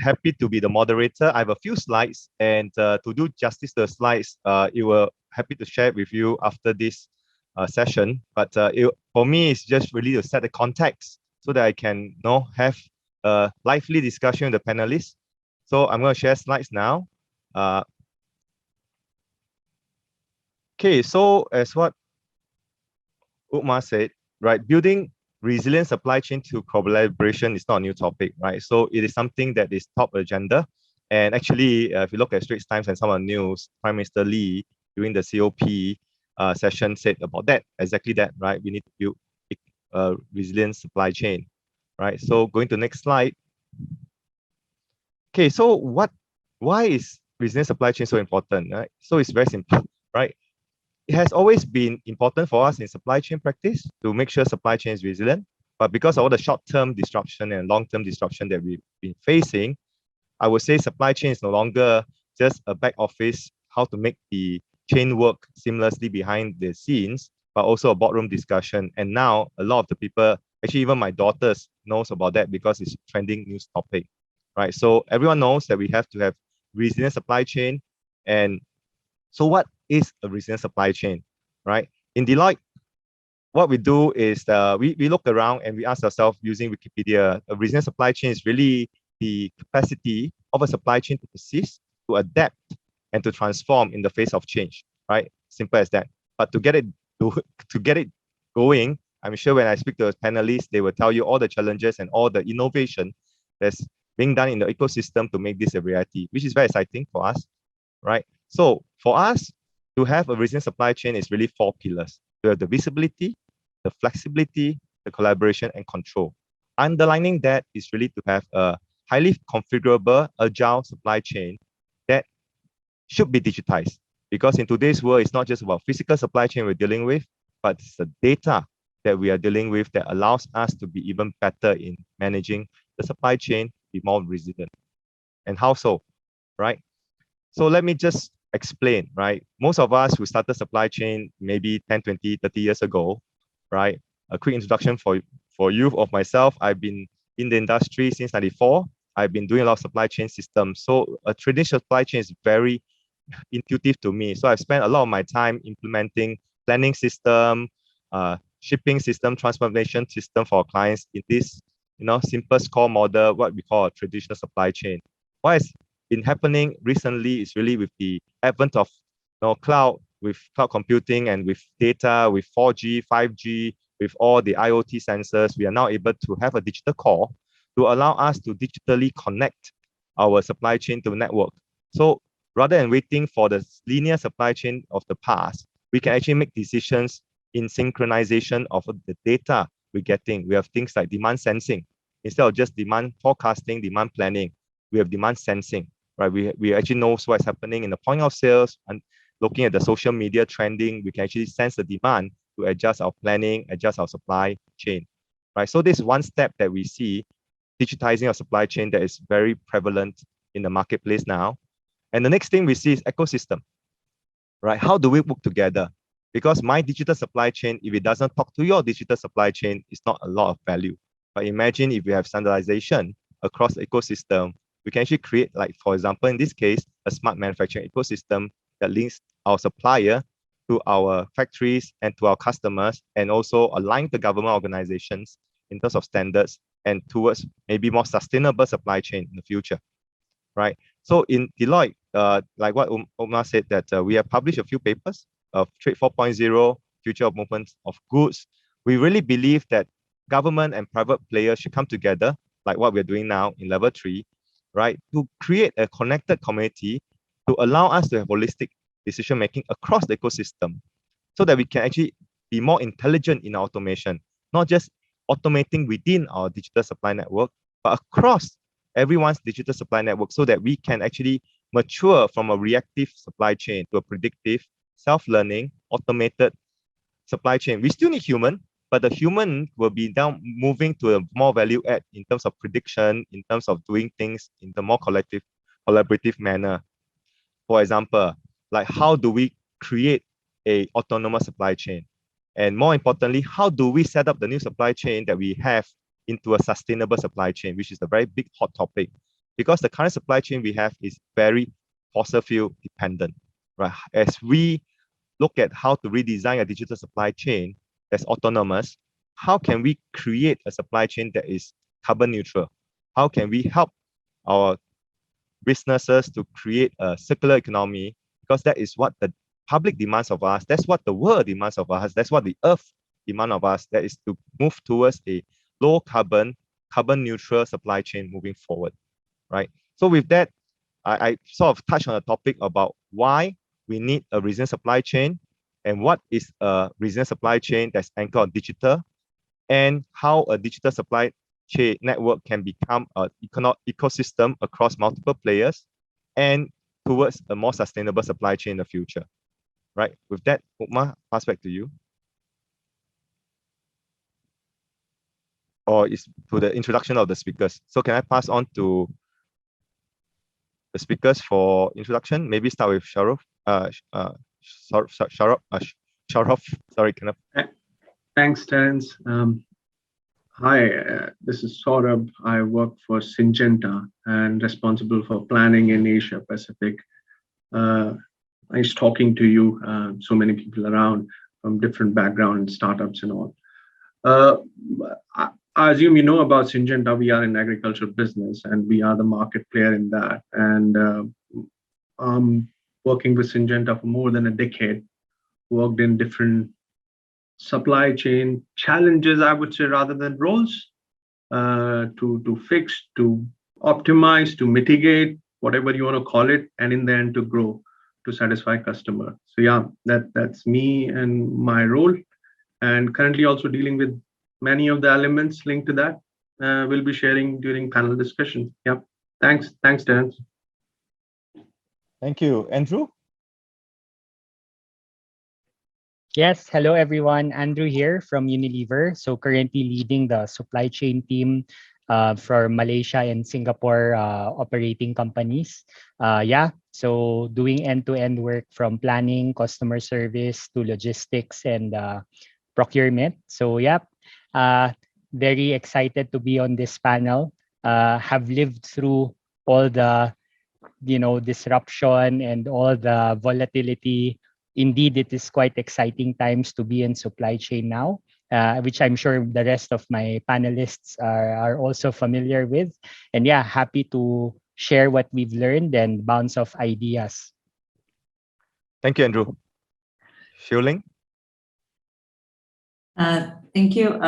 happy to be the moderator. I have a few slides, and to do justice to the slides, it will happy to share with you after this session. But for me, it's just really to set the context so that I can have a lively discussion with the panelists. So I'm going to share slides now. Okay, so as what Umar said, right, building resilient supply chain to collaboration is not a new topic, right? So it is something that is top agenda. And actually, if you look at Straits Times and some of the news, Prime Minister Lee during the COP session said about that, exactly that, right? We need to build a resilient supply chain, right? So going to the next slide. Okay, so why is resilient supply chain so important, right? So it's very simple, right? It has always been important for us in supply chain practice to make sure supply chain is resilient. But because of all the short-term disruption and long-term disruption that we've been facing, I would say supply chain is no longer just a back office, how to make the chain work seamlessly behind the scenes, but also a boardroom discussion. And now a lot of the people, actually even my daughters knows about that because it's a trending news topic, right? So everyone knows that we have to have resilient supply chain. And so what is a resilient supply chain, right? In Deloitte, what we do is we look around and we ask ourselves using Wikipedia, a resilient supply chain is really the capacity of a supply chain to persist, to adapt, and to transform in the face of change, right? Simple as that. But to get it going, I'm sure when I speak to the panelists, they will tell you all the challenges and all the innovation that's being done in the ecosystem to make this a reality, which is very exciting for us, right? So for us to have a resilient supply chain is really 4 pillars. To have the visibility, the flexibility, the collaboration, and control. Underlining that is really to have a highly configurable, agile supply chain that should be digitized. Because in today's world, it's not just about physical supply chain we're dealing with, but it's the data that we are dealing with that allows us to be even better in managing the supply chain, be more resilient. And how so, right? So let me just explain, right? Most of us who started supply chain maybe 10, 20, 30 years ago, right? A quick introduction for you of myself. I've been in the industry since 94. I've been doing a lot of supply chain systems. So a traditional supply chain is very intuitive to me. So I've spent a lot of my time implementing planning system, shipping system, transportation system for our clients in this, simplest core model, what we call a traditional supply chain. What has been happening recently is really with the advent of cloud, with cloud computing and with data, with 4G, 5G, with all the IoT sensors, we are now able to have a digital core to allow us to digitally connect our supply chain to the network. So rather than waiting for the linear supply chain of the past, we can actually make decisions in synchronization of the data we're getting. We have things like demand sensing. Instead of just demand forecasting, demand planning, we have demand sensing, right? We actually know what's happening in the point of sales, and looking at the social media trending, we can actually sense the demand to adjust our planning, adjust our supply chain, right? So this is one step that we see, digitizing our supply chain, that is very prevalent in the marketplace now. And the next thing we see is ecosystem, right? How do we work together? Because my digital supply chain, if it doesn't talk to your digital supply chain, it's not a lot of value. But imagine if we have standardization across the ecosystem, we can actually create, like, for example, in this case, a smart manufacturing ecosystem that links our supplier to our factories and to our customers, and also align the government organizations in terms of standards and towards maybe more sustainable supply chain in the future, right? So in Deloitte, like what Omar said, that we have published a few papers of Trade 4.0, Future of Movement of Goods. We really believe that government and private players should come together, like what we're doing now in level 3, right, to create a connected community to allow us to have holistic decision making across the ecosystem, so that we can actually be more intelligent in our automation, not just automating within our digital supply network, but across everyone's digital supply network, so that we can actually mature from a reactive supply chain to a predictive, self-learning, automated supply chain. We still need human, but the human will be now moving to a more value add in terms of prediction, in terms of doing things in the more collaborative manner. For example, like, how do we create a autonomous supply chain? And more importantly, how do we set up the new supply chain that we have into a sustainable supply chain, which is a very big hot topic. because the current supply chain we have is very fossil fuel dependent, right? As we look at how to redesign a digital supply chain that's autonomous, how can we create a supply chain that is carbon neutral? How can we help our businesses to create a circular economy? Because that is what the public demands of us. That's what the world demands of us. That's what the earth demands of us. That is to move towards a low carbon, carbon neutral supply chain moving forward, right? So with that, I sort of touched on a topic about why we need a resilient supply chain and what is a resilient supply chain that's anchored on digital, and how a digital supply chain network can become an ecosystem across multiple players and towards a more sustainable supply chain in the future. Right. With that, Ukma, pass back to you. Or is to the introduction of the speakers. So can I pass on to the speakers for introduction? Maybe start with Shahrukh. Shahrukh. Sorry, can I? Thanks, Terence. Hi, this is Saurabh. I work for Syngenta and responsible for planning in Asia Pacific. Nice talking to you. So many people around from different backgrounds, startups and all. I assume you know about Syngenta. We are in agricultural business and we are the market player in that. And I'm working with Syngenta for more than a decade, worked in different supply chain challenges, I would say, rather than roles, to fix, to optimize, to mitigate, whatever you want to call it, and in the end to grow, to satisfy customer. So yeah, that's me and my role, and currently also dealing with many of the elements linked to that. We'll be sharing during panel discussion. Yeah, thanks, Terence. Thank you, Andrew. Yes, hello everyone. Andrew here from Unilever. So currently leading the supply chain team for Malaysia and Singapore operating companies. So doing end-to-end work from planning, customer service to logistics and procurement. So very excited to be on this panel. Have lived through all the disruption and all the volatility. Indeed, it is quite exciting times to be in supply chain now, which I'm sure the rest of my panelists are also familiar with. And happy to share what we've learned and bounce off ideas. Thank you, Andrew. Xiuling? Thank you,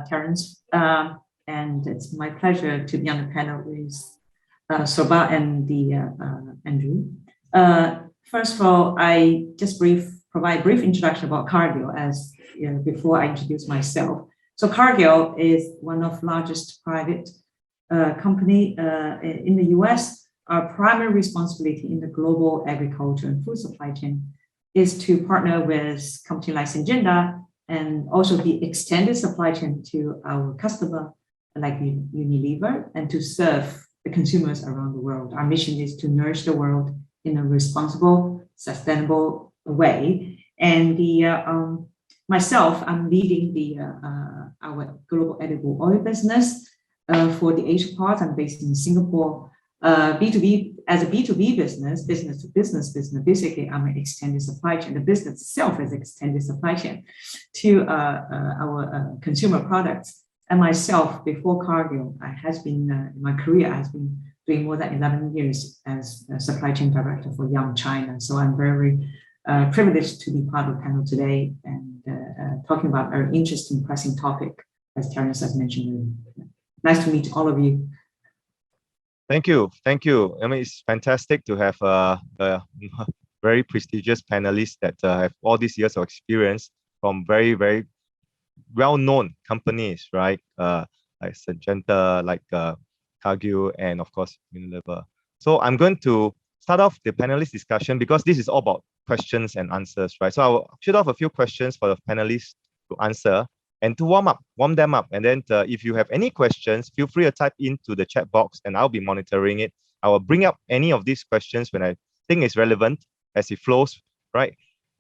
Terence. And it's my pleasure to be on the panel with Soba and Andrew. First of all, I just provide a brief introduction about Cargill as before I introduce myself. So Cargill is one of the largest private company in the US. Our primary responsibility in the global agriculture and food supply chain is to partner with companies like Syngenta and also the extended supply chain to our customer like Unilever and to serve the consumers around the world. Our mission is to nourish the world in a responsible, sustainable way. And myself, I'm leading our global edible oil business for the Asia part. I'm based in Singapore. B2B, as a B2B business to business, basically I'm an extended supply chain. The business itself is extended supply chain to our consumer products. And myself, before Cargill, my career has been doing more than 11 years as a supply chain director for Yum China. So I'm very privileged to be part of the panel today and talking about a very interesting pressing topic, as Terence has mentioned. Nice to meet all of you. Thank you. I mean, it's fantastic to have a very prestigious panelists that have all these years of experience from very, very well-known companies, right? Like Syngenta, like Cargill, and of course, Unilever. So I'm going to start off the panelist discussion because this is all about questions and answers, right? So I'll shoot off a few questions for the panelists to answer and to warm them up. And then if you have any questions, feel free to type into the chat box and I'll be monitoring it. I will bring up any of these questions when I think it's relevant as it flows, right?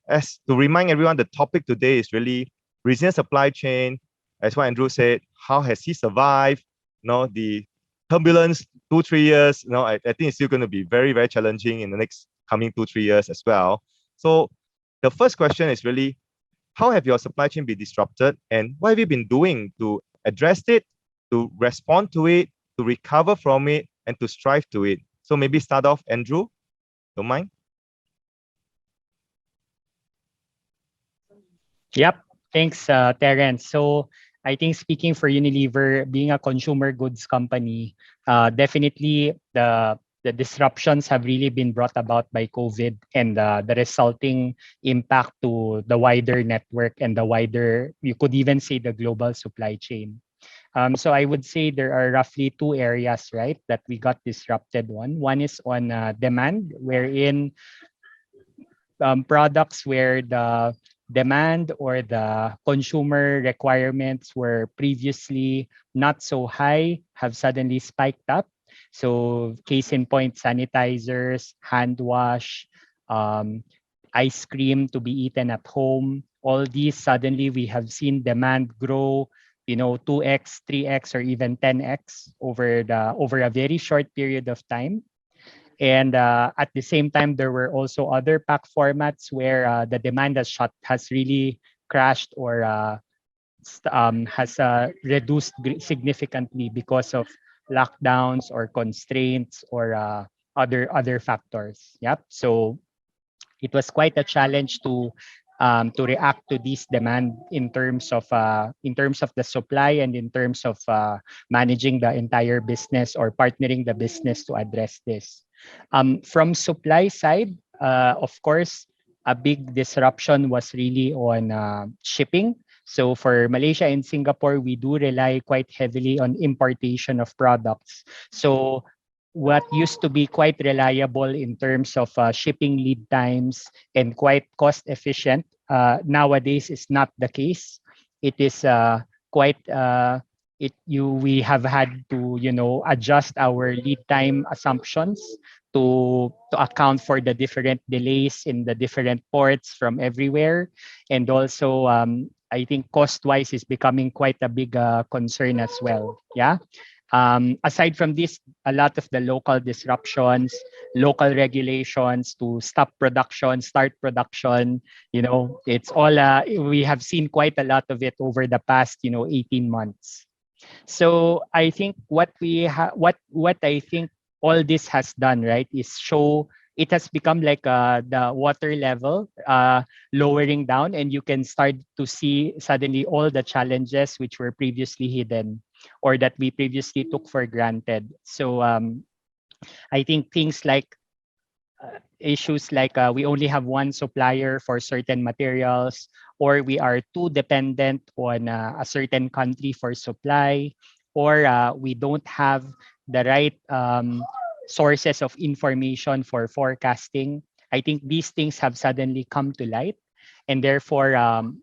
As to remind everyone, the topic today is really resilient supply chain. As what Andrew said, how has he survived, the turbulence 2-3 years. I think it's still going to be very, very challenging in the next coming 2-3 years as well. So the first question is really, how have your supply chain been disrupted, and what have you been doing to address it, to respond to it, to recover from it, and to strive to it? So maybe start off, Andrew, don't mind? Yep. Thanks, Terence. So I think speaking for Unilever, being a consumer goods company, definitely the disruptions have really been brought about by COVID and the resulting impact to the wider network and the wider, you could even say, the global supply chain. So I would say there are roughly two areas, right, that we got disrupted on. One is on demand, wherein products where the demand or the consumer requirements were previously not so high have suddenly spiked up. So case in point, sanitizers, hand wash, ice cream to be eaten at home. All these suddenly we have seen demand grow, 2x, 3x, or even 10x over a very short period of time. And at the same time, there were also other pack formats where the demand has really crashed or has reduced significantly because of lockdowns or constraints or other factors. Yep. So it was quite a challenge to react to this demand in terms of the supply and in terms of managing the entire business or partnering the business to address this. From supply side, of course, a big disruption was really on shipping. So for Malaysia and Singapore, we do rely quite heavily on importation of products. So what used to be quite reliable in terms of shipping lead times and quite cost efficient, nowadays is not the case. It is quite we have had to adjust our lead time assumptions to account for the different delays in the different ports from everywhere, and also I think cost wise is becoming quite a big concern as well. Yeah. Aside from this, a lot of the local disruptions, local regulations to stop production, start production, it's all we have seen quite a lot of it over the past 18 months. So I think what I think all this has done, right, is show it has become like the water level lowering down, and you can start to see suddenly all the challenges which were previously hidden or that we previously took for granted. So I think things like issues like we only have one supplier for certain materials, or we are too dependent on a certain country for supply, or we don't have the right sources of information for forecasting. I think these things have suddenly come to light, and therefore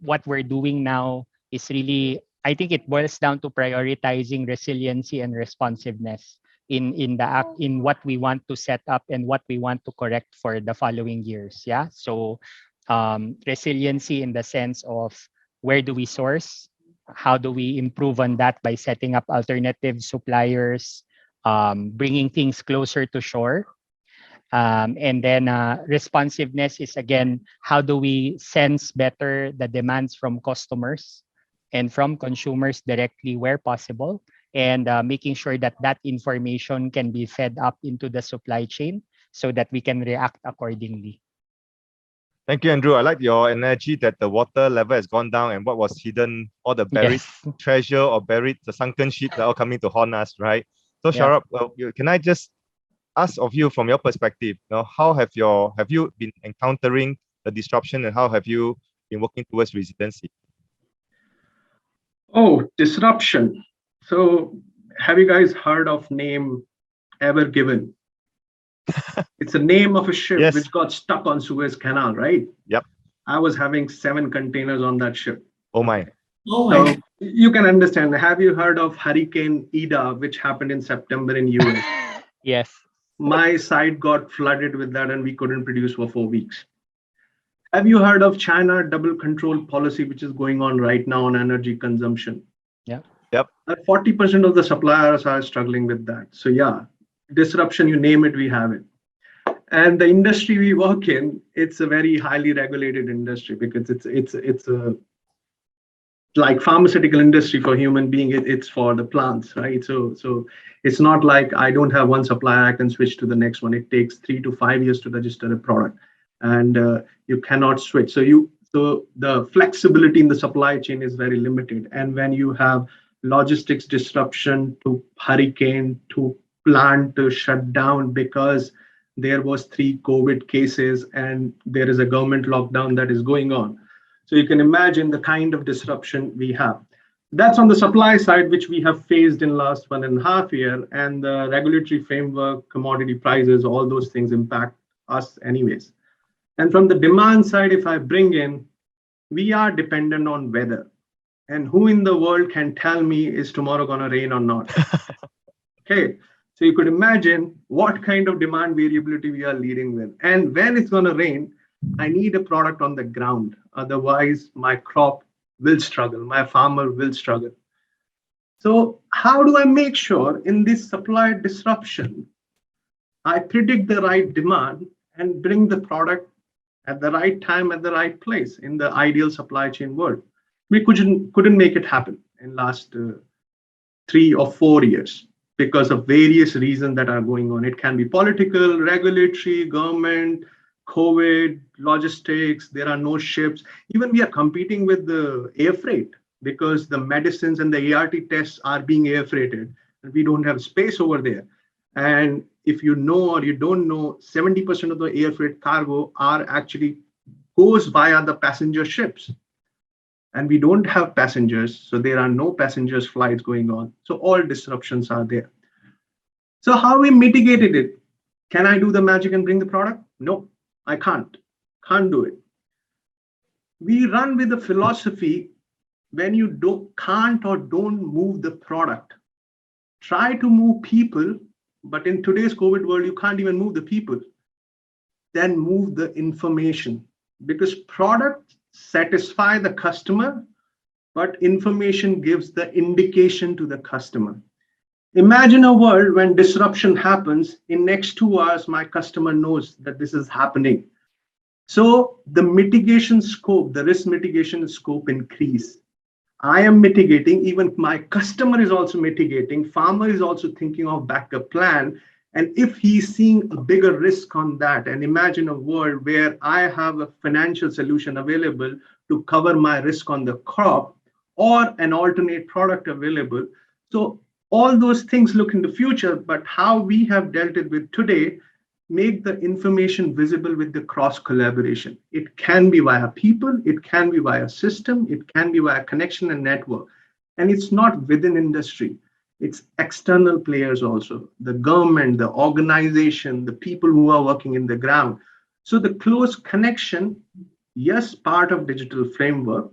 what we're doing now is really, I think it boils down to prioritizing resiliency and responsiveness in what we want to set up and what we want to correct for the following years. Yeah. So resiliency in the sense of where do we source? How do we improve on that by setting up alternative suppliers, bringing things closer to shore? And then responsiveness is, again, how do we sense better the demands from customers and from consumers directly where possible, and making sure that that information can be fed up into the supply chain so that we can react accordingly. Thank you, Andrew. I like your energy that the water level has gone down, and what was hidden, all the buried treasure or buried, the sunken ships are all coming to haunt us, right? So Sharab, can I just ask of you from your perspective, how have you been encountering the disruption, and how have you been working towards resiliency? Oh, disruption. So have you guys heard of name Ever Given? It's the name of a ship which got stuck on Suez Canal, right? Yep. I was having 7 containers on that ship. Oh my. So you can understand. Have you heard of Hurricane Ida, which happened in September in US? Yes. My site got flooded with that and we couldn't produce for 4 weeks. Have you heard of China double control policy, which is going on right now on energy consumption? Yeah. Yep. 40% of the suppliers are struggling with that. So yeah, disruption, you name it, we have it. And the industry we work in, it's a very highly regulated industry because it's a like pharmaceutical industry for human being. It's for the plants, right? So it's not like I don't have one supplier, I can switch to the next one. It takes 3 to 5 years to register a product, and you cannot switch. So the flexibility in the supply chain is very limited. And when you have logistics disruption to hurricane to plant to shut down because there was 3 COVID cases and there is a government lockdown that is going on. So you can imagine the kind of disruption we have. That's on the supply side, which we have faced in last 1.5 years, and the regulatory framework, commodity prices, all those things impact us anyways. And from the demand side, if I bring in, we are dependent on weather. And who in the world can tell me is tomorrow going to rain or not? Okay, so you could imagine what kind of demand variability we are leading with. And when it's going to rain, I need a product on the ground. Otherwise, my crop will struggle, my farmer will struggle. So how do I make sure in this supply disruption, I predict the right demand and bring the product at the right time, at the right place in the ideal supply chain world? We couldn't make it happen in last 3 or 4 years because of various reasons that are going on. It can be political, regulatory, government, COVID, logistics, there are no ships. Even we are competing with the air freight because the medicines and the ART tests are being air freighted and we don't have space over there. And if you know or you don't know, 70% of the air freight cargo are actually goes via the passenger ships. And we don't have passengers, so there are no passengers flights going on. So all disruptions are there. So how we mitigated it? Can I do the magic and bring the product? No, I can't do it. We run with the philosophy, when you can't or don't move the product, try to move people, but in today's COVID world, you can't even move the people. Then move the information, because product satisfy the customer, but information gives the indication to the customer. Imagine a world when disruption happens, in next 2 hours, my customer knows that this is happening. So the mitigation scope, the risk mitigation scope increase. I am mitigating, even my customer is also mitigating, farmer is also thinking of backup plan. And if he's seeing a bigger risk on that, and imagine a world where I have a financial solution available to cover my risk on the crop or an alternate product available. So all those things look in the future, but how we have dealt it with today, make the information visible with the cross collaboration. It can be via people, it can be via system, it can be via connection and network. And it's not within industry. It's external players also, the government, the organization, the people who are working in the ground. So the close connection, yes, part of digital framework,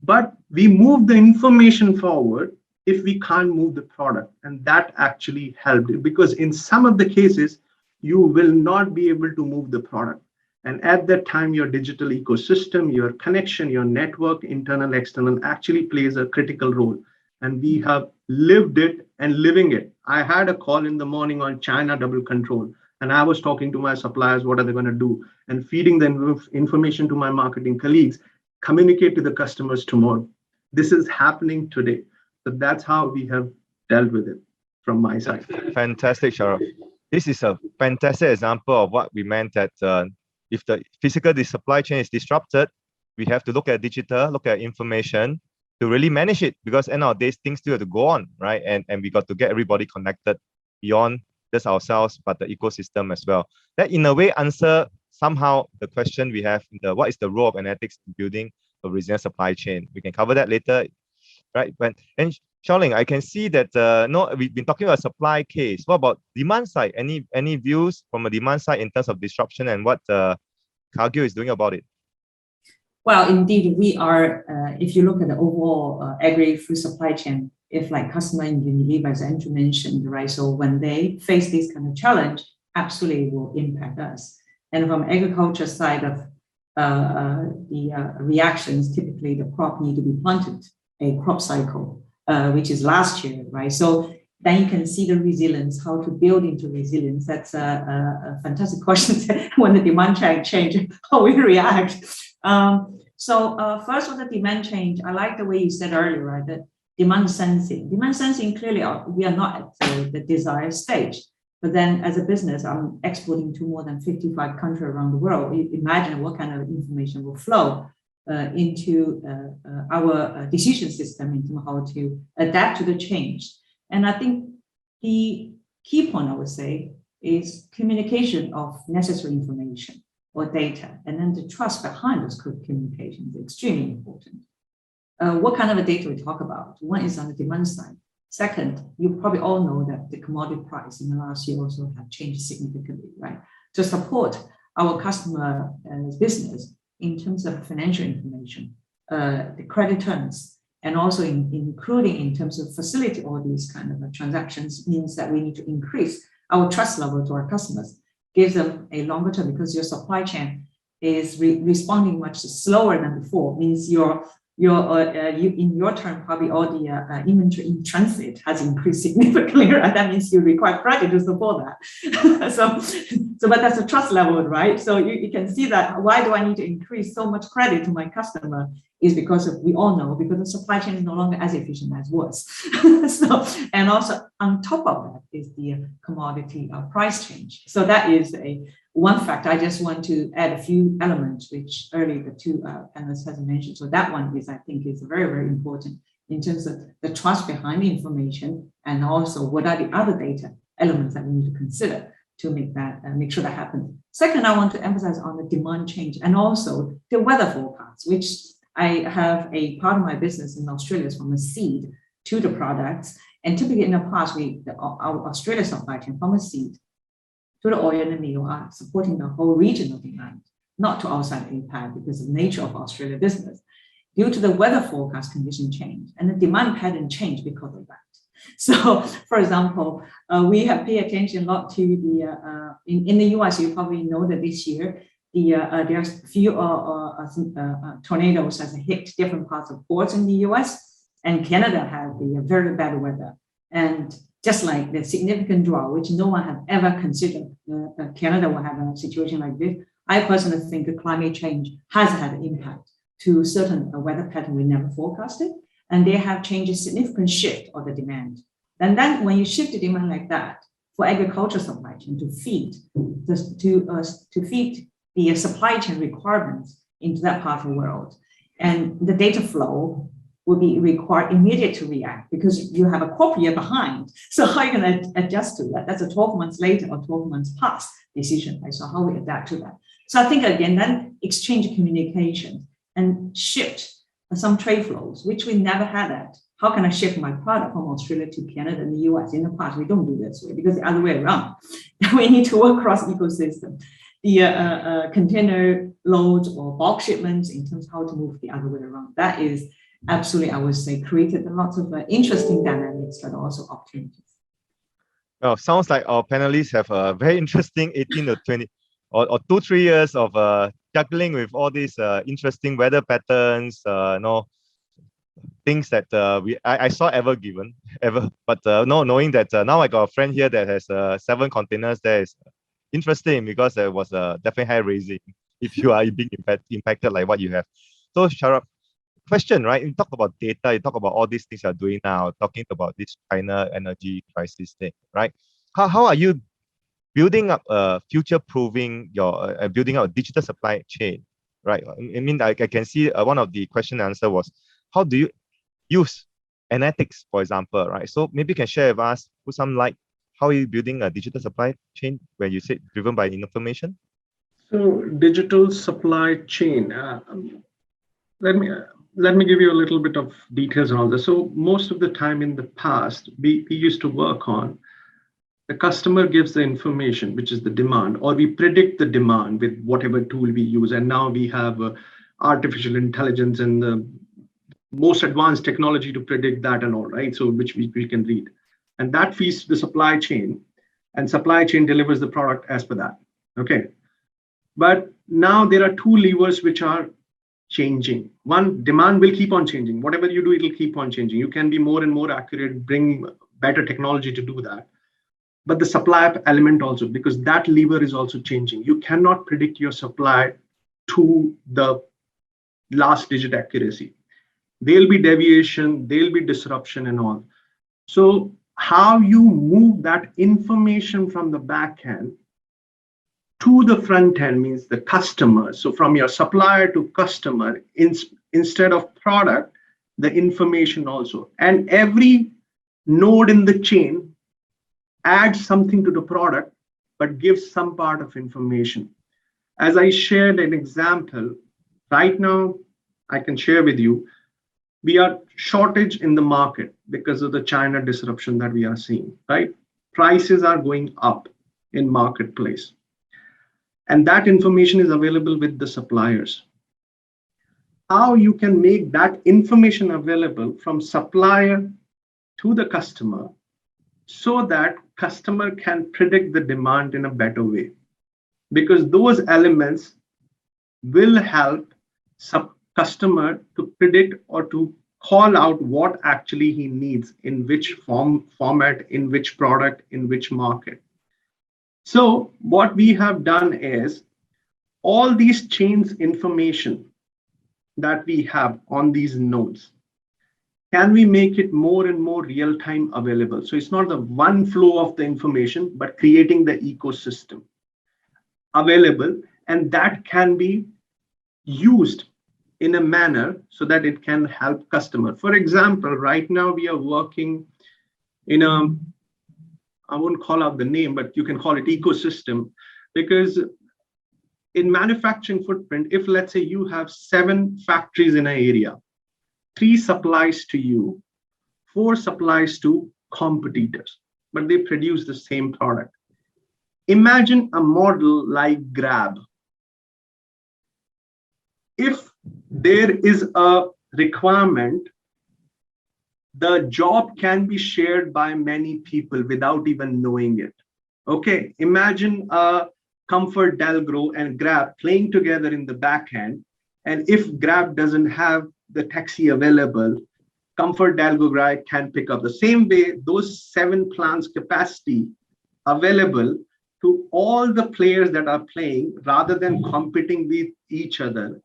but we move the information forward if we can't move the product. And that actually helped, because in some of the cases, you will not be able to move the product. And at that time, your digital ecosystem, your connection, your network, internal, external, actually plays a critical role. And we have lived it and living it. I had a call in the morning on China double control, and I was talking to my suppliers, what are they going to do? And feeding the information to my marketing colleagues, communicate to the customers tomorrow. This is happening today. So that's how we have dealt with it from my side. Fantastic, Shaurav. This is a fantastic example of what we meant that if the supply chain is disrupted, we have to look at digital, look at information to really manage it, because end of the day, things still have to go on, right? And we got to get everybody connected beyond just ourselves, but the ecosystem as well. That in a way answer somehow the question we have, what is the role of analytics in building a resilient supply chain? We can cover that later, right? And Xiaoling, I can see that we've been talking about supply case. What about demand side? Any views from a demand side in terms of disruption and what Cargill is doing about it? Well, indeed, we are, if you look at the overall agri-food supply chain, if like customer in Unilever, as Andrew mentioned, right? So when they face this kind of challenge, absolutely will impact us. And from agriculture side of the reactions, typically the crop need to be planted, a crop cycle. which is last year, right? So then you can see the resilience, how to build into resilience. That's a fantastic question. When the demand change, how we react. So first with the demand change, I like the way you said earlier, right? That demand sensing. Demand sensing, clearly, we are not at the desired stage. But then as a business, I'm exporting to more than 55 countries around the world. Imagine what kind of information will flow into our decision system, into how to adapt to the change. And I think the key point, I would say, is communication of necessary information or data, and then the trust behind those communications is extremely important. What kind of a data we talk about? One is on the demand side. Second, you probably all know that the commodity price in the last year also have changed significantly, right? To support our customer business in terms of financial information, the credit terms, and also including in terms of facility all these kind of transactions means that we need to increase our trust level to our customers, gives them a longer term, because your supply chain is responding much slower than before, means you in your term, probably all the inventory in transit has increased significantly, right? That means you require credit to support that. But that's a trust level, right? So you can see that why do I need to increase so much credit to my customer is because we all know, because the supply chain is no longer as efficient as was. And also on top of that is the commodity price change. So that is one factor. I just want to add a few elements, which earlier the two panelists has mentioned. So that one is, I think, is very, very important in terms of the trust behind the information, and also what are the other data elements that we need to consider to make sure that happens. Second, I want to emphasize on the demand change and also the weather forecast, which I have a part of my business in Australia is from a seed to the products. And typically in the past, our Australia supply chain from a seed to the oil and the meal are supporting the whole regional demand, not to outside APAC because of the nature of Australia business. Due to the weather forecast condition change and the demand pattern change because of that. So, for example, we have paid attention a lot to the, in the US, you probably know that this year, there's a few tornadoes has hit different parts of ports in the US, and Canada had the very bad weather. And just like the significant drought, which no one had ever considered, Canada will have a situation like this. I personally think the climate change has had an impact to certain weather pattern we never forecasted, and they have changed a significant shift of the demand. And then when you shift the demand like that for agriculture supply chain to feed the supply chain requirements into that part of the world, and the data flow will be required immediate to react because you have a crop year behind. So how are you going to adjust to that? That's a 12 months later or 12 months past decision, right? So how we adapt to that. So I think again, then exchange communication and shift some trade flows, which we never had that. How can I ship my product from Australia to Canada and the US? In the past, we don't do this way because the other way around. We need to work across ecosystem. The container loads or bulk shipments in terms of how to move the other way around. That is absolutely, I would say, created lots of interesting dynamics, but also opportunities. Well, sounds like our panelists have a very interesting 18 to 20 or 2-3 years of juggling with all these interesting weather patterns, things that I saw but knowing that now I got a friend here that has 7 containers, that is interesting because there was definitely high raising if you are being impacted like what you have. So Sharad, question, right? You talk about data, you talk about all these things you're doing now, talking about this China energy crisis thing, right? How are you building up future-proofing your building out a digital supply chain, right? I mean, I can see one of the question answer was, how do you use analytics, for example, right? So maybe you can share with us, put some light, how are you building a digital supply chain when you say driven by information? So digital supply chain, let me give you a little bit of details on all this. So most of the time in the past, we used to work on the customer gives the information, which is the demand, or we predict the demand with whatever tool we use. And now we have artificial intelligence and the most advanced technology to predict that and all, right? So which we can read. And that feeds the supply chain, and supply chain delivers the product as per that. Okay. But now there are 2 levers which are changing. One, demand will keep on changing. Whatever you do, it will keep on changing. You can be more and more accurate, bring better technology to do that. But the supply element also, because that lever is also changing. You cannot predict your supply to the last digit accuracy. There'll be deviation, there'll be disruption and all. So how you move that information from the back end to the front end means the customer. So from your supplier to customer, instead of product, the information also. And every node in the chain adds something to the product, but gives some part of information. As I shared an example, right now, I can share with you, we are shortage in the market because of the China disruption that we are seeing, right? Prices are going up in marketplace. And that information is available with the suppliers. How you can make that information available from supplier to the customer so that customer can predict the demand in a better way. Because those elements will help customer to predict or to call out what actually he needs in which format, in which product, in which market. So what we have done is all these chains information that we have on these nodes, can we make it more and more real-time available? So it's not the one flow of the information, but creating the ecosystem available, and that can be used in a manner so that it can help customer. For example, right now we are working in a, I won't call out the name, but you can call it ecosystem, because in manufacturing footprint, if let's say you have 7 factories in an area, 3 supplies to you, 4 supplies to competitors, but they produce the same product. Imagine a model like Grab. If there is a requirement, the job can be shared by many people without even knowing it. Okay, imagine a Comfort Delgro and Grab playing together in the back end. And if Grab doesn't have the taxi available, Comfort Delgro can pick up the same way those 7 plants capacity available to all the players that are playing rather than competing with each other,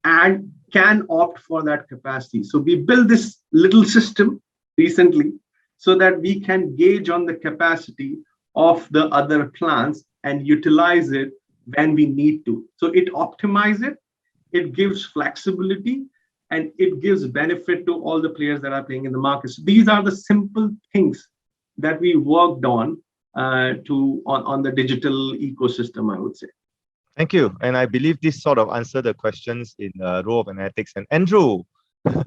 and can opt for that capacity. So we built this little system recently so that we can gauge on the capacity of the other plants and utilize it when we need to. So it optimizes it gives flexibility, and it gives benefit to all the players that are playing in the market. So these are the simple things that we worked on on the digital ecosystem, I would say. Thank you. And I believe this sort of answered the questions in role of analytics. And Andrew, what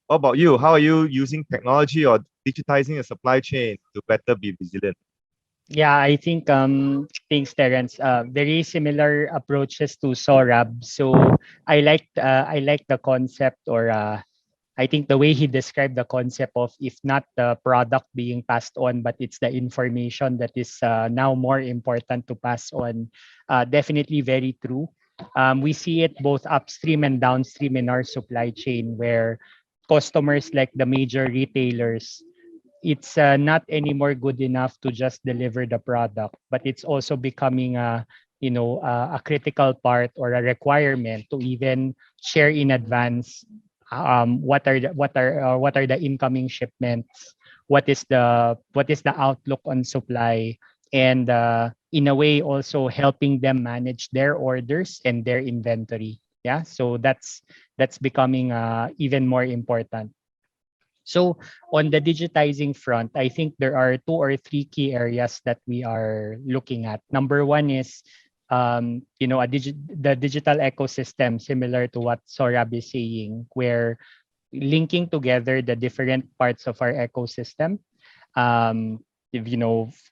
about you? How are you using technology or digitizing the supply chain to better be resilient? Yeah, I think thanks, Terence. Very similar approaches to Saurabh. So I like the concept, or I think the way he described the concept of, if not the product being passed on, but it's the information that is now more important to pass on. Definitely very true. We see it both upstream and downstream in our supply chain, where customers like the major retailers, it's not anymore good enough to just deliver the product, but it's also becoming a critical part or a requirement to even share in advance what are the incoming shipments, what is the outlook on supply, and in a way also helping them manage their orders and their inventory. Yeah, so that's becoming even more important. So on the digitizing front, I think there are 2 or 3 key areas that we are looking at. Number one is the digital ecosystem, similar to what Saurabh is saying, where linking together the different parts of our ecosystem,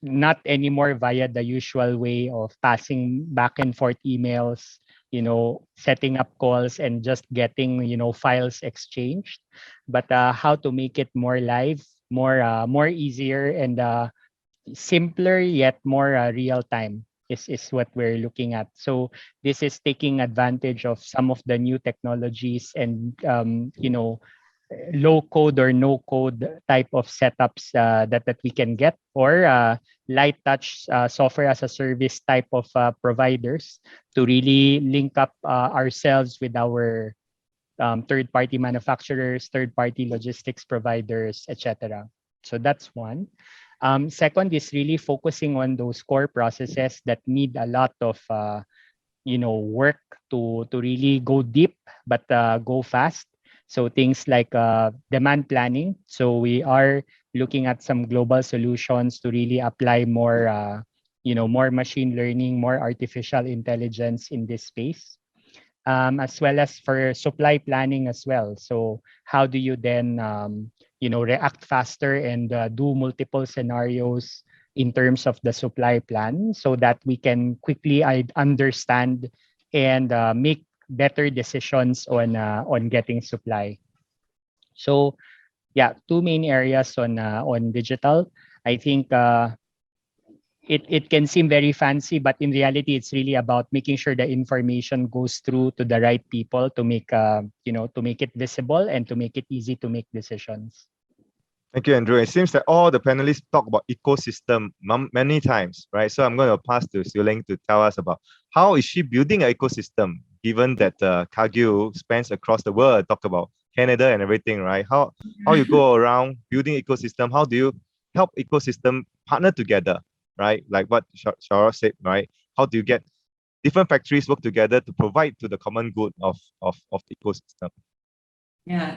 not anymore via the usual way of passing back and forth emails, setting up calls and just getting, files exchanged, but how to make it more live, more easier, and simpler, yet more real time. is what we're looking at. So this is taking advantage of some of the new technologies and low code or no code type of setups that we can get, or light touch software as a service type of providers to really link up ourselves with our third-party manufacturers, third-party logistics providers, etc. So that's one. Second is really focusing on those core processes that need a lot of work to really go deep but go fast. So things like demand planning. So we are looking at some global solutions to really apply more more machine learning, more artificial intelligence in this space. As well as for supply planning as well. So how do you then react faster and do multiple scenarios in terms of the supply plan so that we can quickly understand and make better decisions on getting supply. So yeah, two main areas on digital. I think it can seem very fancy, but in reality, it's really about making sure the information goes through to the right people to make to make it visible and to make it easy to make decisions. Thank you, Andrew. It seems that all the panelists talk about ecosystem many times, right? So I'm going to pass to Siu Ling to tell us about how is she building an ecosystem, given that Cargill spans across the world, talk about Canada and everything, right? How you go around building ecosystem? How do you help ecosystem partner together, right? Like what Shara said, right? How do you get different factories work together to provide to the common good of the ecosystem? Yeah,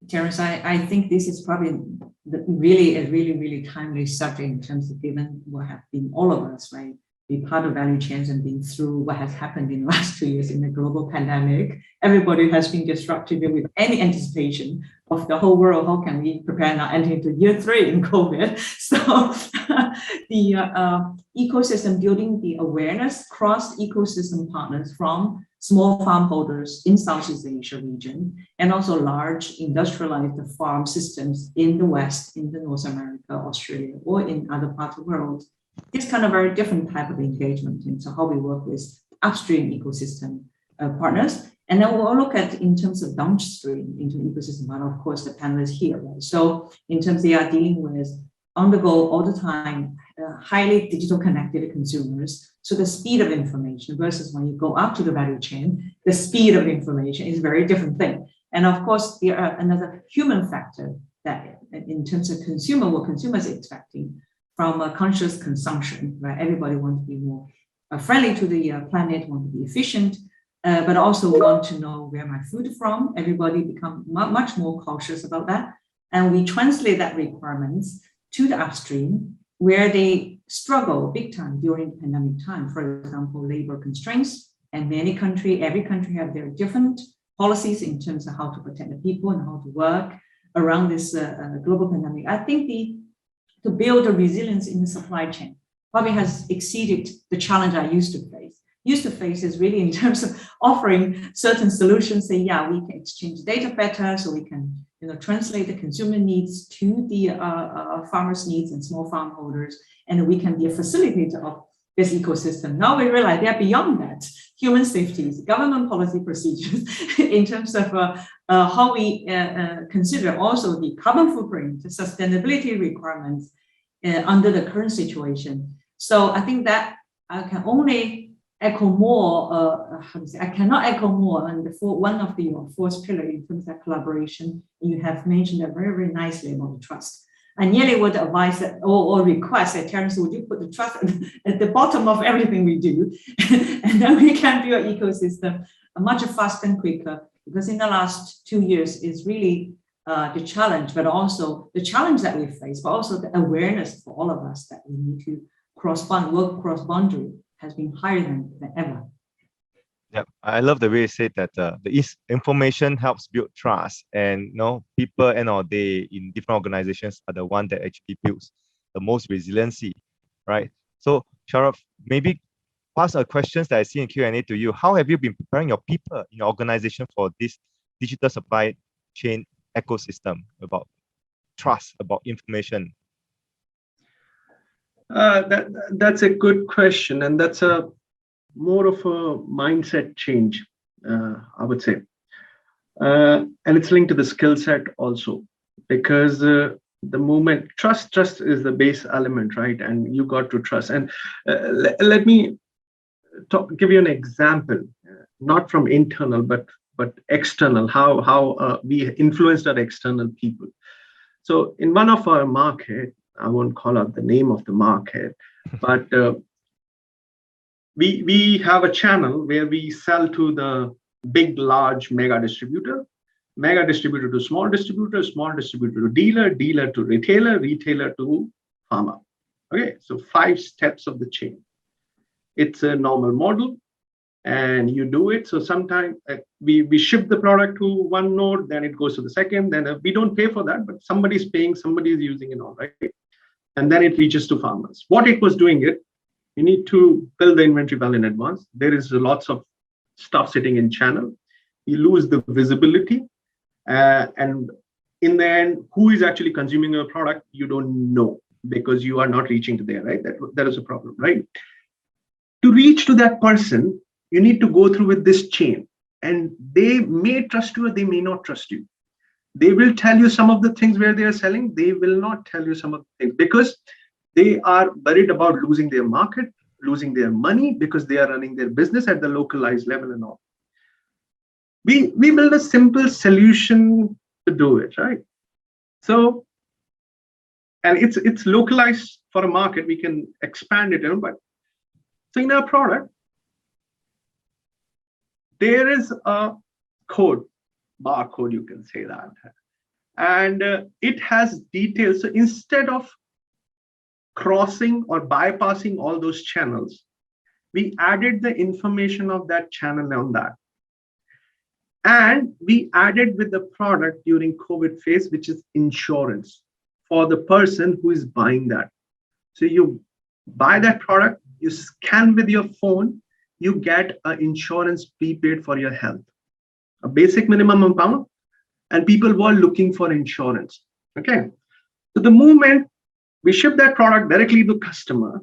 Terence, I think this is probably really timely subject in terms of given what have been all of us, right? Be part of value chains and been through what has happened in the last 2 years in the global pandemic. Everybody has been disrupted with any anticipation of the whole world. How can we prepare now enter into year 3 in COVID? So the ecosystem building, the awareness cross ecosystem partners from small farm holders in Southeast Asia region, and also large industrialized farm systems in the West, in the North America, Australia, or in other parts of the world. This kind of very different type of engagement into how we work with upstream ecosystem partners. And then we'll look at in terms of downstream into ecosystem, and of course the panelists here, right? So in terms they are dealing with on the go all the time, highly digital connected consumers. So the speed of information versus when you go up to the value chain, the speed of information is a very different thing. And of course, there are another human factor that in terms of consumer, what consumers are expecting from a conscious consumption, right? Everybody wants to be more friendly to the planet, want to be efficient, but also want to know where my food is from. Everybody become much more cautious about that. And we translate that requirements to the upstream, where they struggle big time during the pandemic time. For example, labor constraints, and every country have their different policies in terms of how to protect the people and how to work around this global pandemic. I think to build a resilience in the supply chain probably has exceeded the challenge I used to face. Used to face is really in terms of offering certain solutions, say, yeah, we can exchange data better, so we can translate the consumer needs to the farmers' needs and small farm holders, and we can be a facilitator of this ecosystem. Now we realize they are beyond that. Human safeties, government policy procedures, in terms of how we consider also the carbon footprint, the sustainability requirements under the current situation. So I think that I can only echo more, I cannot echo more on one of the fourth pillar in terms of collaboration. You have mentioned that very, very nicely about the trust. I nearly would advise that, or request that, Terence, would you put the trust at the bottom of everything we do? And then we can build an ecosystem much faster and quicker, because in the last 2 years is really the challenge, but also the challenge that we face, but also the awareness for all of us that we need to work cross boundary has been higher than ever. Yeah, I love the way you said that the information helps build trust, and people end of the day in different organizations are the one that actually builds the most resiliency, right? So Sharaf, maybe pass a questions that I see in Q&A to you. How have you been preparing your people in your organization for this digital supply chain ecosystem, about trust, about information? That's a good question, and that's a more of a mindset change, I would say, and it's linked to the skill set also, because the moment trust is the base element, right? And you got to trust. And let me give you an example, not from internal but external. How we influenced our external people. So in one of our market, I won't call out the name of the market, but we have a channel where we sell to the big, large mega distributor to small distributor to dealer, dealer to retailer, retailer to farmer. Okay, so 5 steps of the chain. It's a normal model, and you do it. So sometimes we ship the product to one node, then it goes to the second, then we don't pay for that, but somebody's paying, somebody's using it all, right? And then it reaches to farmers. What it was doing it, you need to build the inventory well in advance. There is lots of stuff sitting in channel. You lose the visibility. And in the end, who is actually consuming your product, you don't know, because you are not reaching to there, right? That is a problem, right? To reach to that person, you need to go through with this chain, and they may trust you or they may not trust you. They will tell you some of the things where they are selling. They will not tell you some of the things because they are worried about losing their market, losing their money, because they are running their business at the localized level and all. We build a simple solution to do it, right? So, and it's localized for a market. We can expand it, but so in our product, there is a code, barcode, you can say that, and it has details. So instead of crossing or bypassing all those channels, we added the information of that channel on that. And we added with the product during COVID phase, which is insurance for the person who is buying that. So you buy that product, you scan with your phone, you get an insurance prepaid for your health, a basic minimum amount, and people were looking for insurance. Okay. So the moment we ship that product directly to customer,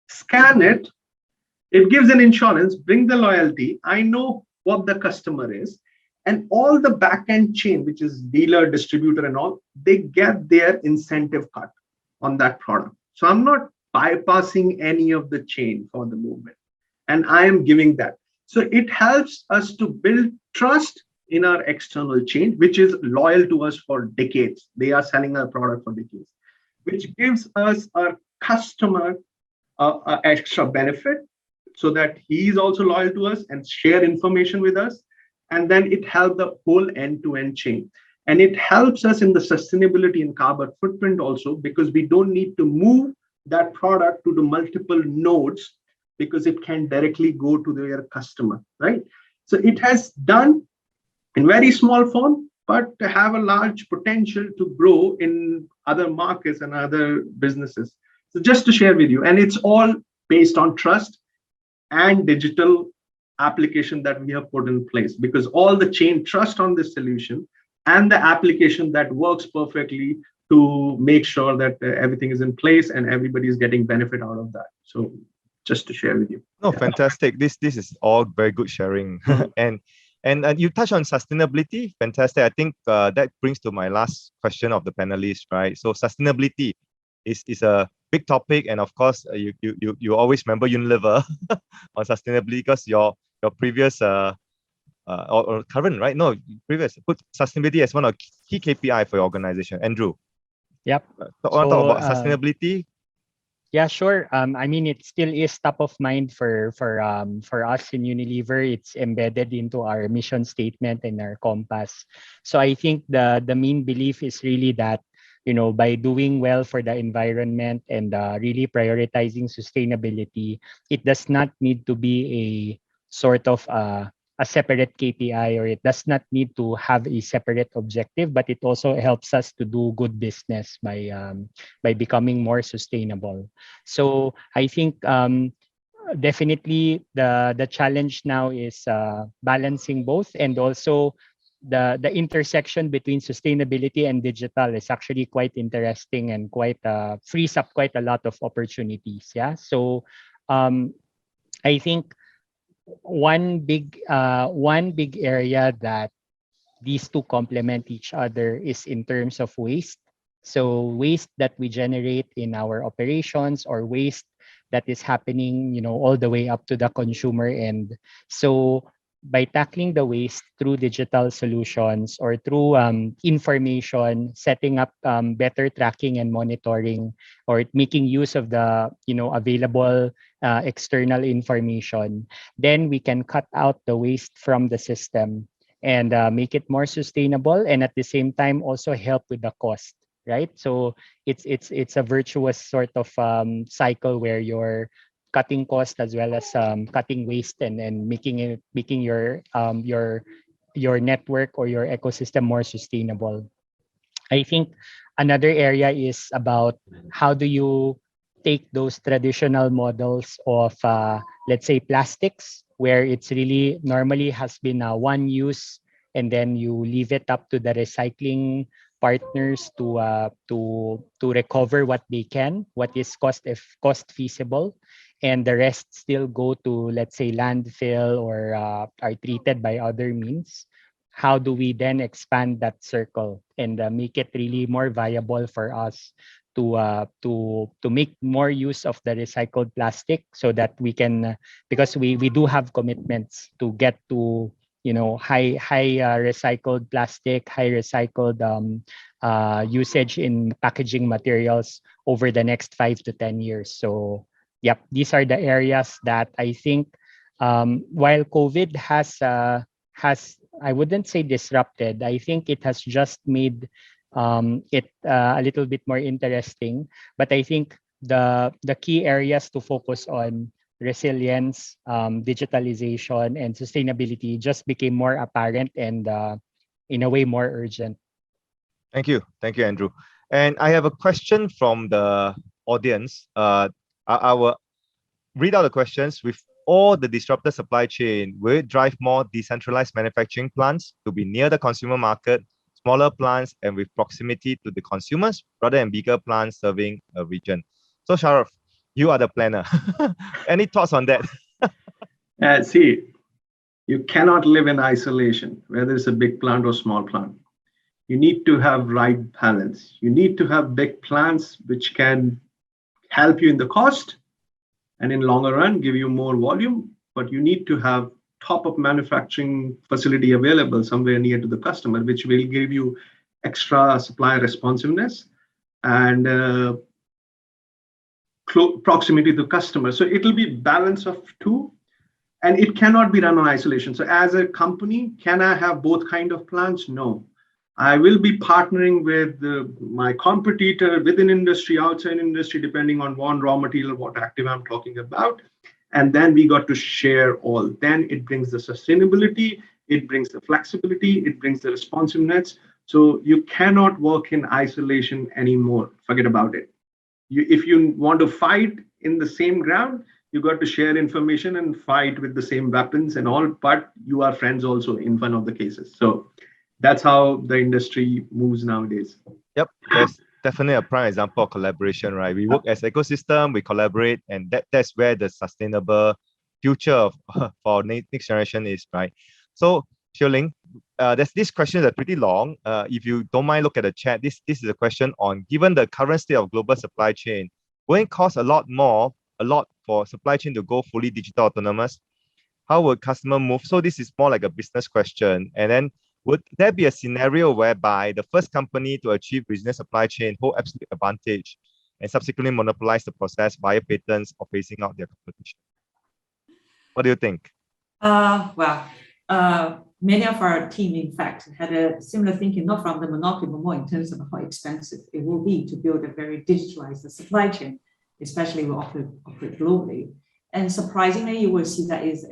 scan it, it gives an insurance, bring the loyalty. I know what the customer is, and all the back-end chain, which is dealer, distributor, and all, they get their incentive cut on that product. So I'm not bypassing any of the chain for the movement, and I am giving that. So it helps us to build trust in our external chain, which is loyal to us for decades. They are selling our product for decades, which gives us our customer extra benefit, so that he is also loyal to us and share information with us. And then it helps the whole end-to-end chain. And it helps us in the sustainability and carbon footprint also, because we don't need to move that product to the multiple nodes, because it can directly go to their customer, right? So it has done in very small form, but to have a large potential to grow in other markets and other businesses. So just to share with you, and it's all based on trust and digital application that we have put in place, because all the chain trust on this solution and the application that works perfectly to make sure that everything is in place and everybody is getting benefit out of that. So just to share with you. No, fantastic. This is all very good sharing. and you touch on sustainability. Fantastic. I think that brings to my last question of the panelists, right? So sustainability is a big topic, and of course you always remember Unilever on sustainability, because your previous or current, right? No, previous put sustainability as one of key KPI for your organization. Andrew. Yep. Talk about sustainability. Yeah, sure. I mean, it still is top of mind for us in Unilever. It's embedded into our mission statement and our compass. So I think the main belief is really that, you know, by doing well for the environment and really prioritizing sustainability, it does not need to be a sort of a separate KPI, or it does not need to have a separate objective, but it also helps us to do good business by becoming more sustainable. So I think definitely the challenge now is balancing both, and also the intersection between sustainability and digital is actually quite interesting and quite frees up quite a lot of opportunities. Yeah. So I think one big area that these two complement each other is in terms of waste. So waste that we generate in our operations or waste that is happening, all the way up to the consumer end. So by tackling the waste through digital solutions or through information, setting up better tracking and monitoring, or making use of the available external information, then we can cut out the waste from the system and make it more sustainable, and at the same time also help with the cost, right? So it's a virtuous sort of cycle where you're cutting cost as well as cutting waste and making your network or your ecosystem more sustainable. I think another area is about how do you take those traditional models of let's say plastics, where it's really normally has been one use, and then you leave it up to the recycling partners to recover what they can, what is cost feasible, and the rest still go to, let's say, landfill or are treated by other means. How do we then expand that circle and make it really more viable for us to make more use of the recycled plastic, so that we can, because we do have commitments to get to high recycled plastic, high recycled usage in packaging materials over the next 5 to 10 years. So yep, these are the areas that I think while COVID has I wouldn't say disrupted, I think it has just made it a little bit more interesting. But I think the key areas to focus on, resilience, digitalization, and sustainability, just became more apparent and in a way more urgent. Thank you, Andrew. And I have a question from the audience. I will read out the questions. With all the disrupted supply chain, will it drive more decentralized manufacturing plants to be near the consumer market, smaller plants and with proximity to the consumers, rather than bigger plants serving a region? So Sharaf, you are the planner. Any thoughts on that? See, you cannot live in isolation, whether it's a big plant or small plant. You need to have right balance. You need to have big plants which can help you in the cost and in longer run give you more volume, but you need to have top of manufacturing facility available somewhere near to the customer, which will give you extra supply responsiveness and proximity to customer. So it will be balance of two, and it cannot be run on isolation. So as a company, can I have both kind of plants? No. I will be partnering with my competitor within industry, outside industry, depending on one raw material, what active I'm talking about. And then we got to share all. Then it brings the sustainability, it brings the flexibility, it brings the responsiveness. So you cannot work in isolation anymore. Forget about it. If you want to fight in the same ground, you got to share information and fight with the same weapons and all, but you are friends also in one of the cases. So that's how the industry moves nowadays. Yep, that's definitely a prime example of collaboration, right? We work as ecosystem, we collaborate, and that's where the sustainable future for our next generation is, right? So, Xiuling, there's these questions that are pretty long. If you don't mind, look at the chat. This is a question on, given the current state of global supply chain, will it cost a lot for supply chain to go fully digital autonomous? How will customer move? So this is more like a business question. And then, would there be a scenario whereby the first company to achieve resilient supply chain hold absolute advantage and subsequently monopolize the process via patents or phasing out their competition? What do you think? Many of our team, in fact, had a similar thinking, not from the monopoly, but more in terms of how expensive it will be to build a very digitalized supply chain, especially we operate globally. And surprisingly, you will see that is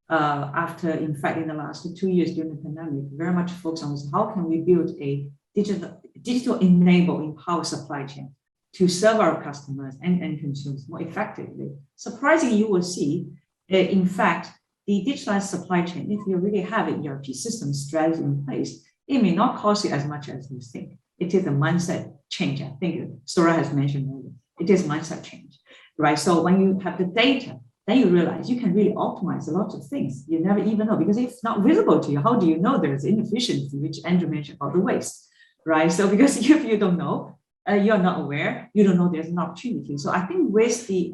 after, in fact, in the last 2 years during the pandemic, very much focused on how can we build a digital enable empowered supply chain to serve our customers and consumers more effectively. Surprisingly, you will see, in fact, the digitalized supply chain, if you really have an ERP system strategy in place, it may not cost you as much as you think. It is a mindset change. I think Sora has mentioned earlier. It is mindset change, right? So when you have the data, then you realize you can really optimize a lot of things. You never even know, because it's not visible to you. How do you know there's inefficiency, which Andrew mentioned about the waste, right? So because if you don't know, you're not aware, you don't know there's an opportunity. So I think with the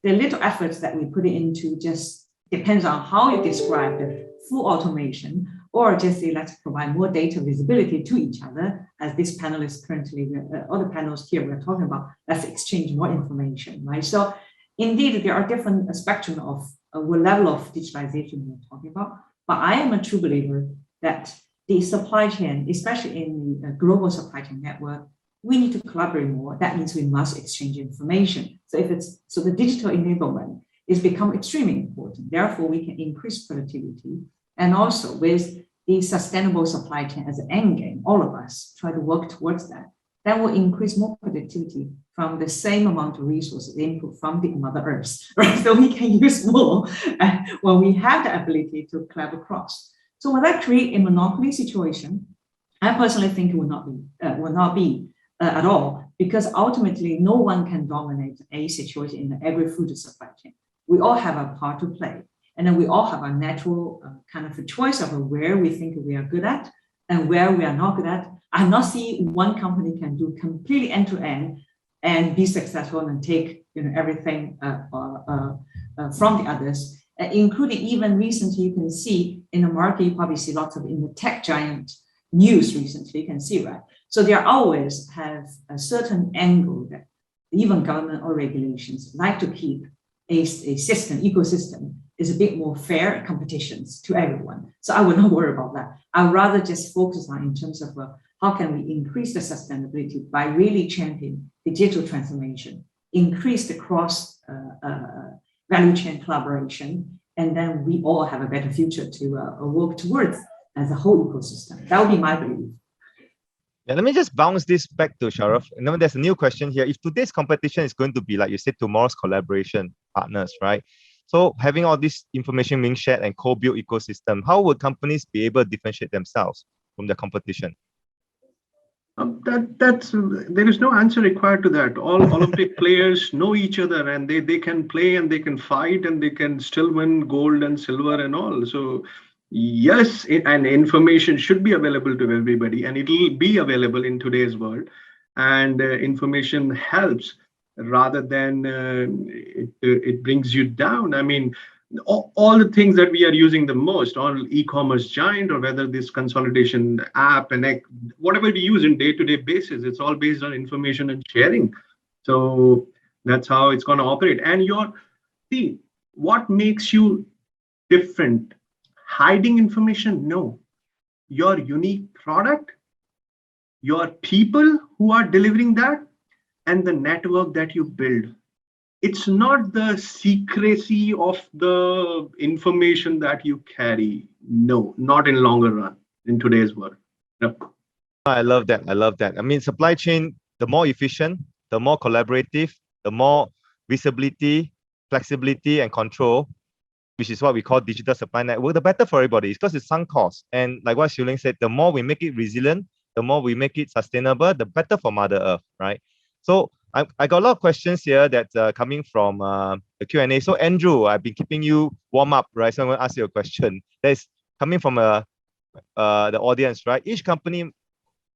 little efforts that we put into, just depends on how you describe the full automation, or just say, let's provide more data visibility to each other, as this panel is currently, other panels here we're talking about, let's exchange more information, right? So indeed, there are different spectrum of what level of digitalization we're talking about, but I am a true believer that the supply chain, especially in the global supply chain network, we need to collaborate more. That means we must exchange information. So the digital enablement is become extremely important. Therefore, we can increase productivity, and also with the sustainable supply chain as an end game, all of us try to work towards that. That will increase more productivity from the same amount of resources input from the Mother Earth, right? So we can use more when we have the ability to collaborate across. So will that create a monopoly situation? I personally think it will not be at all, because ultimately no one can dominate a situation in the agri-food supply chain. We all have a part to play, and then we all have a natural kind of a choice of where we think we are good at and where we are not good at. I'm not seeing one company can do completely end-to-end and be successful and take everything from the others, including even recently. You can see in the market, you probably see lots of in the tech giant news recently, you can see, right? So there always have a certain angle that even government or regulations like to keep a system, ecosystem is a bit more fair competitions to everyone. So I would not worry about that. I would rather just focus on in terms of how can we increase the sustainability by really championing digital transformation, increase the cross value chain collaboration, and then we all have a better future to work towards as a whole ecosystem. That would be my belief. Yeah, let me just bounce this back to Sharaf. And then there's a new question here. If today's competition is going to be, like you said, tomorrow's collaboration partners, right? So having all this information being shared and co-built ecosystem, how would companies be able to differentiate themselves from the competition? There is no answer required to that. All Olympic players know each other, and they can play and they can fight and they can still win gold and silver and all. So yes, and information should be available to everybody, and it'll be available in today's world. And information helps rather than it brings you down. I mean, all the things that we are using the most, all e-commerce giant, or whether this consolidation app and whatever we use in day-to-day basis, it's all based on information and sharing. So that's how it's going to operate. And see, what makes you different? Hiding information? No. Your unique product, your people who are delivering that, and the network that you build. It's not the secrecy of the information that you carry. No, not in longer run in today's world. No. I love that. I love that. I mean, supply chain, the more efficient, the more collaborative, the more visibility, flexibility, and control, which is what we call digital supply network, the better for everybody, because it's sunk cost. And like what Xiu Ling said, the more we make it resilient, the more we make it sustainable, the better for Mother Earth, right? So I got a lot of questions here that coming from the Q&A. So Andrew, I've been keeping you warm up, right? So I'm going to ask you a question that's coming from the audience, right? Each company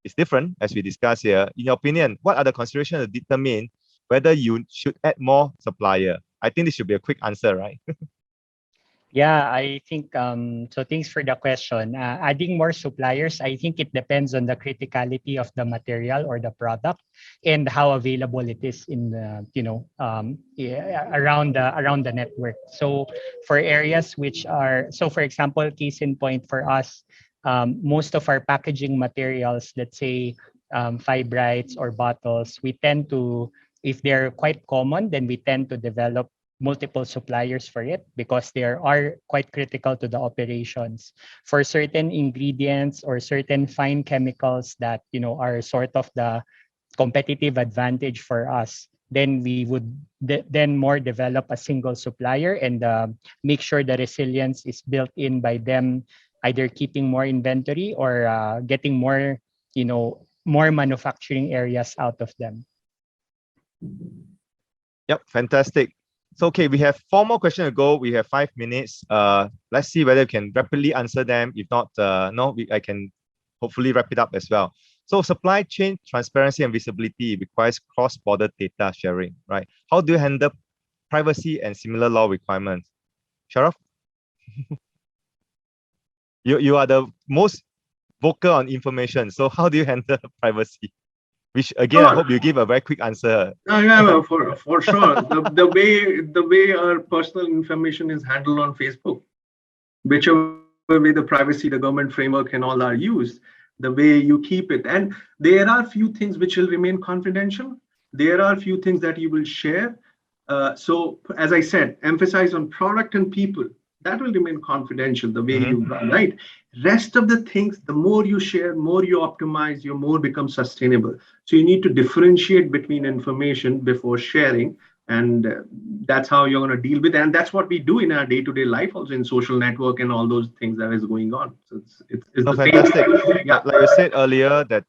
is different, as we discussed here. In your opinion, what are the considerations that determine whether you should add more supplier? I think this should be a quick answer, right? Yeah, I think so. Thanks for the question. Adding more suppliers, I think it depends on the criticality of the material or the product and how available it is in the around the network. So for areas which are for example, case in point for us, most of our packaging materials, let's say fibrites or bottles, we tend to, if they're quite common, then we tend to develop multiple suppliers for it because they are quite critical to the operations. For certain ingredients or certain fine chemicals that are sort of the competitive advantage for us, then we would then more develop a single supplier and make sure the resilience is built in by them either keeping more inventory or getting more, more manufacturing areas out of them. Yep, fantastic. So, okay, we have 4 more questions to go. We have 5 minutes. Let's see whether we can rapidly answer them. If not, I can hopefully wrap it up as well. So, supply chain transparency and visibility requires cross-border data sharing, right? How do you handle privacy and similar law requirements? Sharaf? you are the most vocal on information. So, how do you handle privacy? Which again, I hope you give a very quick answer. Yeah, for sure. The way our personal information is handled on Facebook, whichever way the privacy, the government framework and all are used, the way you keep it. And there are few things which will remain confidential. There are few things that you will share. So as I said, emphasize on product and people. That will remain confidential, the way you run, right? Rest of the things, the more you share, more you optimize, you more become sustainable. So you need to differentiate between information before sharing. And that's how you're going to deal with it. And that's what we do in our day-to-day life, also in social network and all those things that is going on. So it's the fantastic. Same. Yeah. Like you said earlier that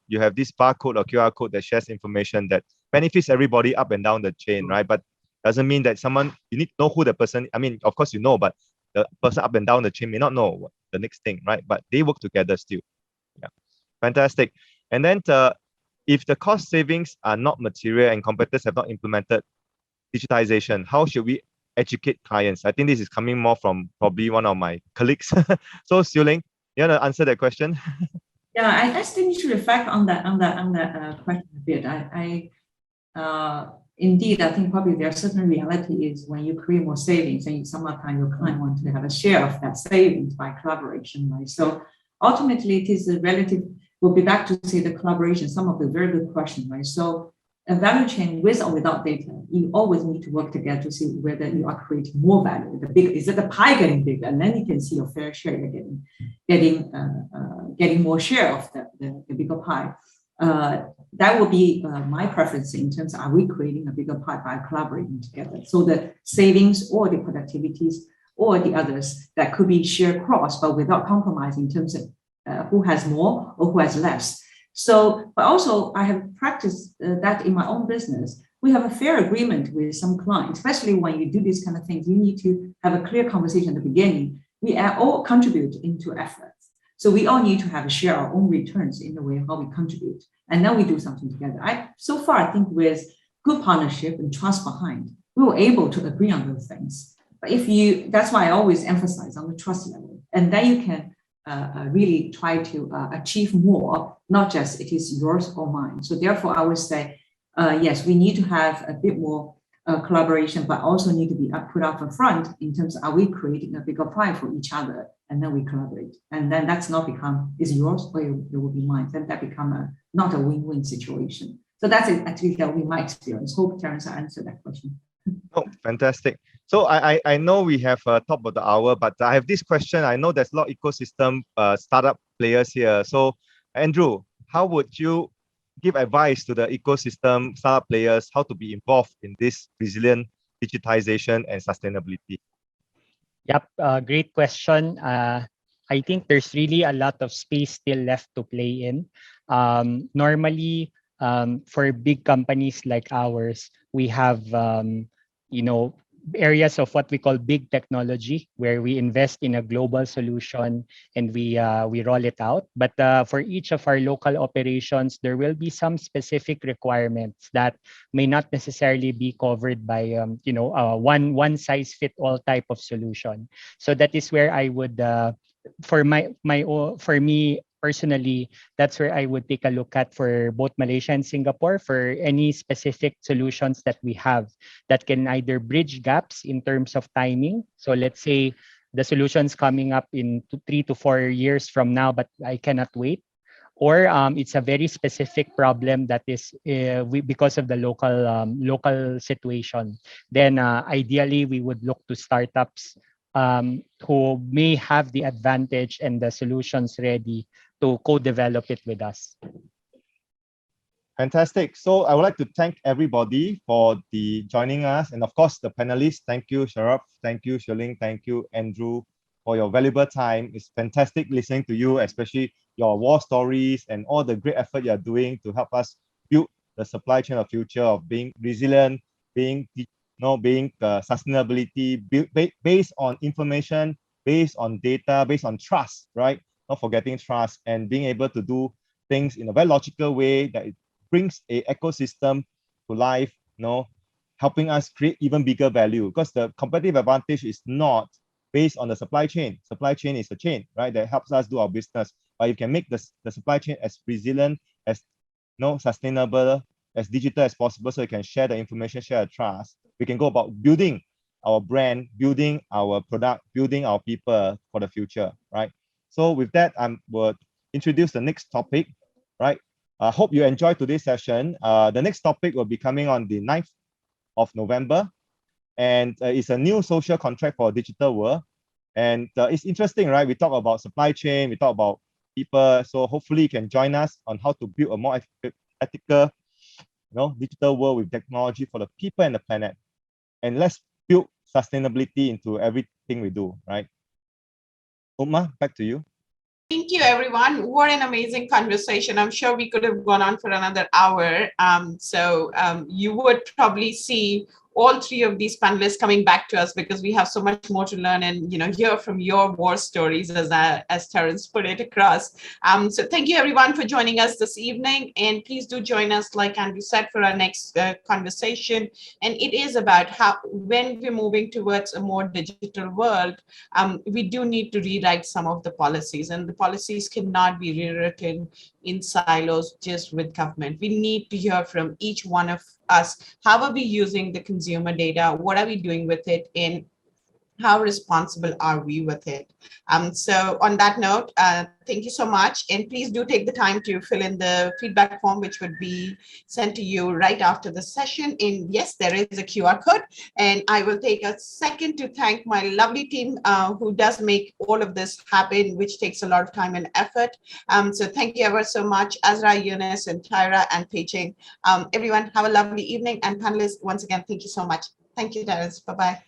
you have this barcode or QR code that shares information that benefits everybody up and down the chain, right? But doesn't mean that you need to know who the person, I mean, of course you know, but the person up and down the chain may not know what the next thing, right? But they work together still. Yeah, fantastic. And then if the cost savings are not material and competitors have not implemented digitization, how should we educate clients? I think this is coming more from probably one of my colleagues. So Siu Ling, you want to answer that question? Yeah, I still need to reflect on that question a bit. Indeed, I think probably there are certain realities when you create more savings and sometimes your client wants to have a share of that savings by collaboration, right? So ultimately it is a relative, we'll be back to say the collaboration, some of the very good questions, right? So a value chain with or without data, you always need to work together to see whether you are creating more value. Is it the pie getting bigger? And then you can see your fair share, you're getting more share of the bigger pie. That will be my preference in terms of are we creating a bigger pie by collaborating together? So the savings or the productivities or the others that could be shared across, but without compromising in terms of who has more or who has less. So, but also I have practiced that in my own business. We have a fair agreement with some clients, especially when you do these kind of things, you need to have a clear conversation at the beginning. We all contribute into efforts. So we all need to have a share our own returns in the way how we contribute. And then we do something together. So far, I think with good partnership and trust behind, we were able to agree on those things. But that's why I always emphasize on the trust level. And then you can really try to achieve more, not just it is yours or mine. So therefore, I would say, yes, we need to have a bit more collaboration, but also need to be put up front in terms of are we creating a bigger pie for each other, and then we collaborate. And then that's not become, is yours or it will be mine. Then that become not a win-win situation. So that's actually that we my experience. Hope Terence answered that question. Oh, fantastic. So I know we have top of the hour, but I have this question. I know there's a lot of ecosystem startup players here. So Andrew, how would you give advice to the ecosystem startup players how to be involved in this resilient digitization and sustainability? Yep, great question. I think there's really a lot of space still left to play in. Normally, for big companies like ours, we have areas of what we call big technology, where we invest in a global solution and we roll it out. But for each of our local operations, there will be some specific requirements that may not necessarily be covered by one size fit all type of solution. So that is where I would for me personally, that's where I would take a look at for both Malaysia and Singapore for any specific solutions that we have that can either bridge gaps in terms of timing. So let's say the solution's coming up in 3 to 4 years from now, but I cannot wait. Or it's a very specific problem that is because of the local situation. Then ideally, we would look to startups who may have the advantage and the solutions ready to co-develop it with us. Fantastic. So I would like to thank everybody for the joining us. And of course, the panelists. Thank you, Sharaf. Thank you, Sherling. Thank you, Andrew, for your valuable time. It's fantastic listening to you, especially your war stories and all the great effort you're doing to help us build the supply chain of future of being resilient, being sustainability based on information, based on data, based on trust, right? Not forgetting trust and being able to do things in a very logical way that it brings a ecosystem to life, helping us create even bigger value, because the competitive advantage is not based on the supply chain. Supply chain is a chain, right, that helps us do our business. But you can make the supply chain as resilient, as sustainable, as digital as possible, so you can share the information, share the trust. We can go about building our brand, building our product, building our people for the future, right? So with that, I will introduce the next topic, right? I hope you enjoyed today's session. The next topic will be coming on the 9th of November. And it's a new social contract for a digital world. And it's interesting, right? We talk about supply chain, we talk about people. So hopefully you can join us on how to build a more ethical, digital world with technology for the people and the planet. And let's build sustainability into everything we do, right? Uma, back to you. Thank you, everyone. What an amazing conversation. I'm sure we could have gone on for another hour. You would probably see all three of these panelists coming back to us, because we have so much more to learn and hear from your war stories, as Terence put it across. So thank you, everyone, for joining us this evening. And please do join us, like Andrew said, for our next conversation. And it is about how, when we're moving towards a more digital world, we do need to rewrite some of the policies, and the policies cannot be rewritten in silos just with government. We need to hear from each one of us. How are we using the consumer data? What are we doing with it? And how responsible are we with it? So on that note, thank you so much. And please do take the time to fill in the feedback form, which would be sent to you right after the session. And yes, there is a QR code. And I will take a second to thank my lovely team who does make all of this happen, which takes a lot of time and effort. So thank you ever so much, Azra, Eunice, and Tyra, and Pei-Ching. Everyone, have a lovely evening. And panelists, once again, thank you so much. Thank you, Terence. Bye-bye.